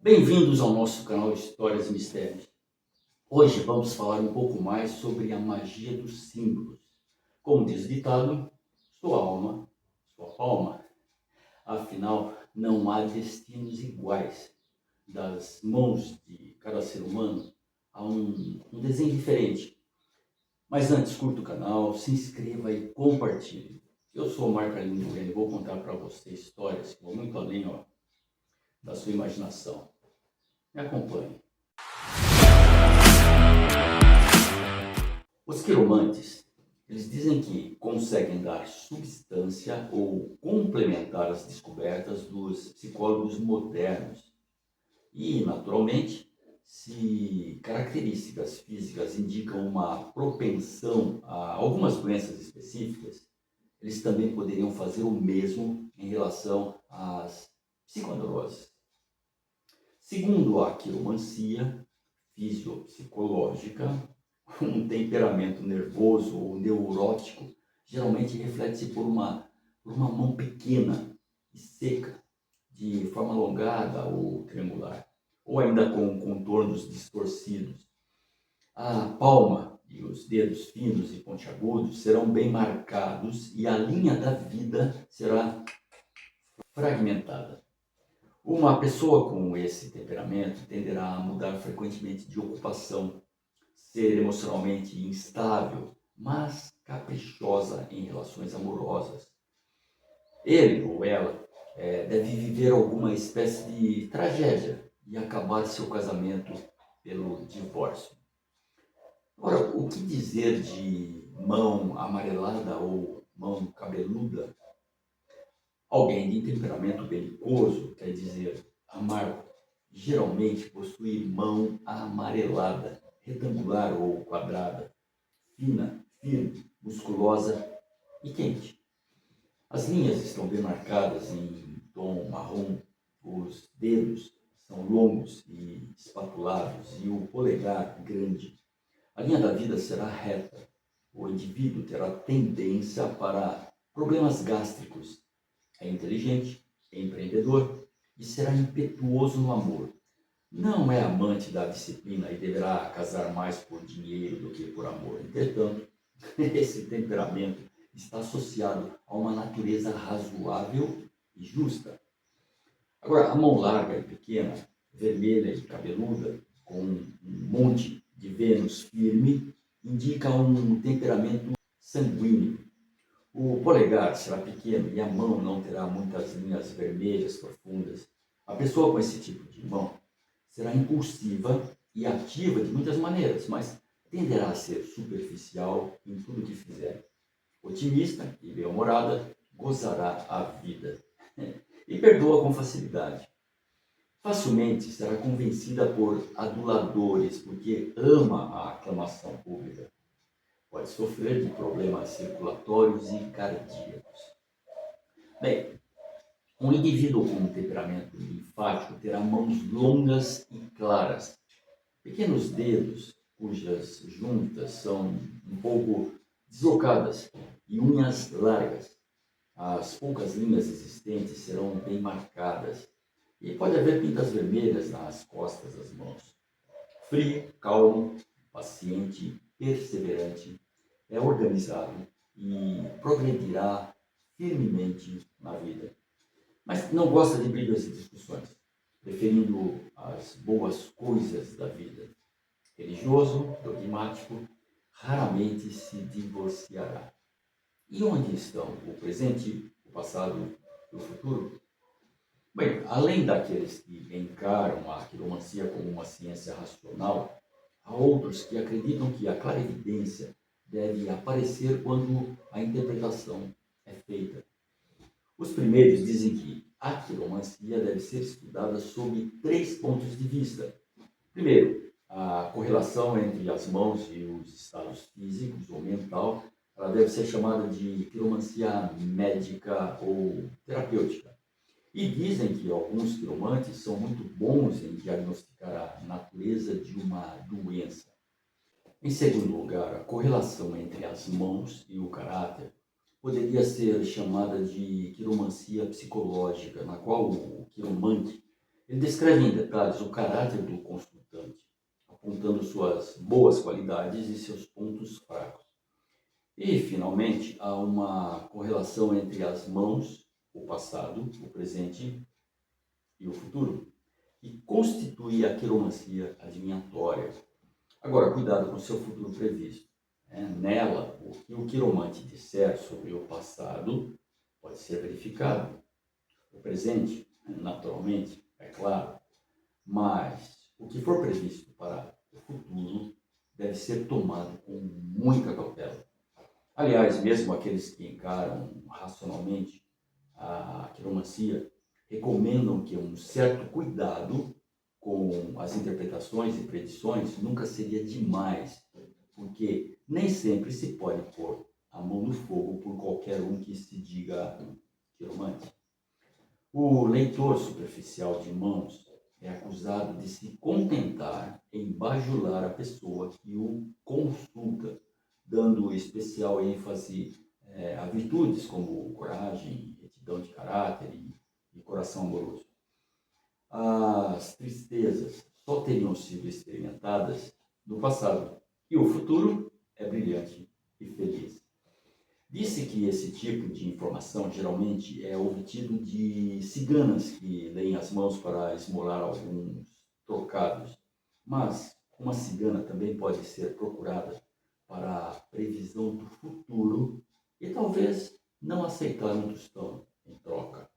Bem-vindos ao nosso canal Histórias e Mistérios. Hoje vamos falar um pouco mais sobre a magia dos símbolos. Como diz o ditado, sua alma, sua palma. Afinal, não há destinos iguais. Das mãos de cada ser humano há um desenho diferente. Mas antes, curta o canal, se inscreva e compartilhe. Eu sou o Marco Arlindo e vou contar para você histórias que vão muito além da sua imaginação. Me acompanhe. Os quiromantes, eles dizem que conseguem dar substância ou complementar as descobertas dos psicólogos modernos. E, naturalmente, se características físicas indicam uma propensão a algumas doenças específicas, eles também poderiam fazer o mesmo em relação às psiconeuroses. Segundo a quiromancia fisiopsicológica, um temperamento nervoso ou neurótico geralmente reflete-se por uma mão pequena e seca, de forma alongada ou triangular, ou ainda com contornos distorcidos. A palma e os dedos finos e pontiagudos serão bem marcados e a linha da vida será fragmentada. Uma pessoa com esse temperamento tenderá a mudar frequentemente de ocupação, ser emocionalmente instável, mas caprichosa em relações amorosas. Ele ou ela deve viver alguma espécie de tragédia e acabar seu casamento pelo divórcio. Ora, o que dizer de mão amarelada ou mão cabeluda? Alguém de temperamento belicoso, quer dizer, amargo, geralmente possui mão amarelada, retangular ou quadrada, fina, firme, musculosa e quente. As linhas estão bem marcadas em tom marrom, os dedos são longos e espatulados e o polegar grande. A linha da vida será reta. O indivíduo terá tendência para problemas gástricos. É inteligente, é empreendedor e será impetuoso no amor. Não é amante da disciplina e deverá casar mais por dinheiro do que por amor. Entretanto, esse temperamento está associado a uma natureza razoável e justa. Agora, a mão larga e pequena, vermelha e cabeluda, com um monte de Vênus firme, indica um temperamento sanguíneo. O polegar será pequeno e a mão não terá muitas linhas vermelhas profundas. A pessoa com esse tipo de mão será impulsiva e ativa de muitas maneiras, mas tenderá a ser superficial em tudo que fizer. Otimista e bem-humorada, gozará a vida e perdoa com facilidade. Facilmente será convencida por aduladores, porque ama a aclamação pública. Pode sofrer de problemas circulatórios e cardíacos. Bem, um indivíduo com um temperamento linfático terá mãos longas e claras, pequenos dedos cujas juntas são um pouco deslocadas e unhas largas. As poucas linhas existentes serão bem marcadas e pode haver pintas vermelhas nas costas das mãos. Frio, calmo, paciente, perseverante, é organizado e progredirá firmemente na vida. Mas não gosta de brigas e discussões, preferindo as boas coisas da vida. Religioso, dogmático, raramente se divorciará. E onde estão o presente, o passado e o futuro? Bem, além daqueles que encaram a quiromancia como uma ciência racional, há outros que acreditam que a clarividência deve aparecer quando a interpretação é feita. Os primeiros dizem que a quiromancia deve ser estudada sob 3 pontos de vista. Primeiro, a correlação entre as mãos e os estados físicos ou mental, ela deve ser chamada de quiromancia médica ou terapêutica. E dizem que alguns quiromantes são muito bons em diagnosticar a natureza de uma doença. Em segundo lugar, a correlação entre as mãos e o caráter poderia ser chamada de quiromancia psicológica, na qual o quiromante Ele descreve em detalhes o caráter do consultante, apontando suas boas qualidades e seus pontos fracos. E, finalmente, há uma correlação entre as mãos, o passado, o presente e o futuro, que constitui a quiromancia adivinhatória. Agora, cuidado com o seu futuro previsto. Nela, o que o quiromante disser sobre o passado pode ser verificado. O presente, naturalmente, é claro, mas o que for previsto para o futuro deve ser tomado com muita cautela. Aliás, mesmo aqueles que encaram racionalmente a quiromancia recomendam que um certo cuidado com as interpretações e predições nunca seria demais, porque nem sempre se pode pôr a mão no fogo por qualquer um que se diga quiromante. O leitor superficial de mãos é acusado de se contentar em bajular a pessoa que o consulta, dando especial ênfase a virtudes como coragem, retidão de caráter e coração amoroso. As tristezas só teriam sido experimentadas no passado e o futuro é brilhante e feliz. Disse que esse tipo de informação geralmente é obtido de ciganas que leem as mãos para esmolar alguns trocados, mas uma cigana também pode ser procurada para a previsão do futuro e talvez não aceitar um tostão em troca.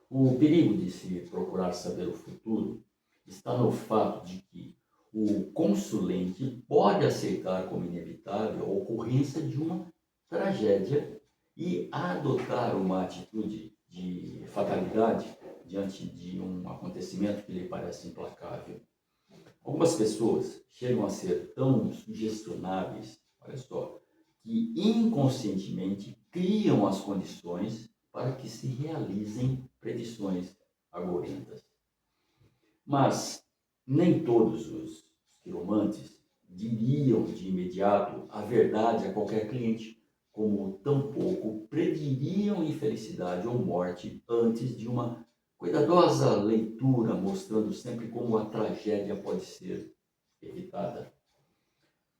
O perigo de se procurar saber o futuro está no fato de que o consulente pode aceitar como inevitável a ocorrência de uma tragédia e adotar uma atitude de fatalidade diante de um acontecimento que lhe parece implacável. Algumas pessoas chegam a ser tão sugestionáveis, olha só, que inconscientemente criam as condições para que se realizem predições agourentas. Mas nem todos os quiromantes diriam de imediato a verdade a qualquer cliente, como tampouco prediriam infelicidade ou morte antes de uma cuidadosa leitura, mostrando sempre como a tragédia pode ser evitada.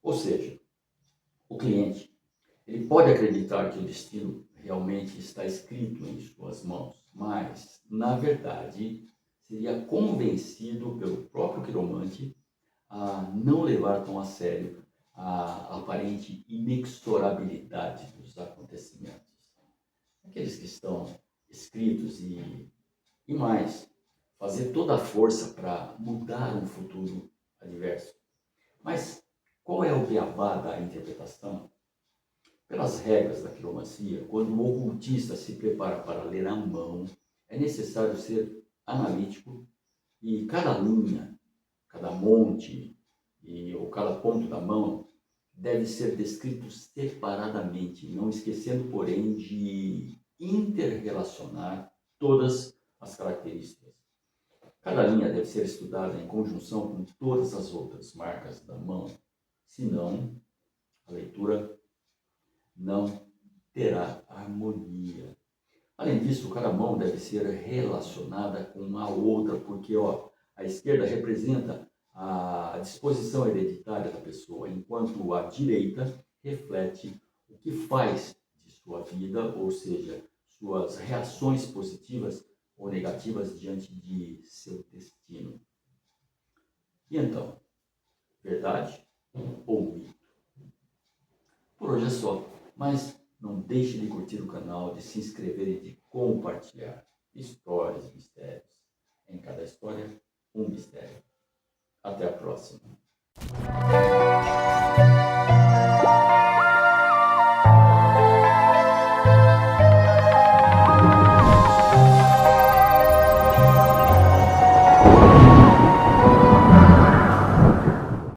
Ou seja, o cliente ele pode acreditar que o destino realmente está escrito em suas mãos, mas, na verdade, seria convencido pelo próprio quiromante a não levar tão a sério a aparente inexorabilidade dos acontecimentos. Aqueles que estão escritos e mais, fazer toda a força para mudar um futuro adverso. Mas qual é o beabá da interpretação? Pelas regras da quiromancia, quando o ocultista se prepara para ler a mão, é necessário ser analítico e cada linha, cada monte ou cada ponto da mão deve ser descrito separadamente, não esquecendo, porém, de interrelacionar todas as características. Cada linha deve ser estudada em conjunção com todas as outras marcas da mão, senão a leitura não terá harmonia. Além disso, cada mão deve ser relacionada com a outra, porque a esquerda representa a disposição hereditária da pessoa, enquanto a direita reflete o que faz de sua vida, ou seja, suas reações positivas ou negativas diante de seu destino. E então, verdade ou mito? Por hoje é só, mas não deixe de curtir o canal, de se inscrever e de compartilhar histórias e mistérios. Em cada história, um mistério. Até a próxima.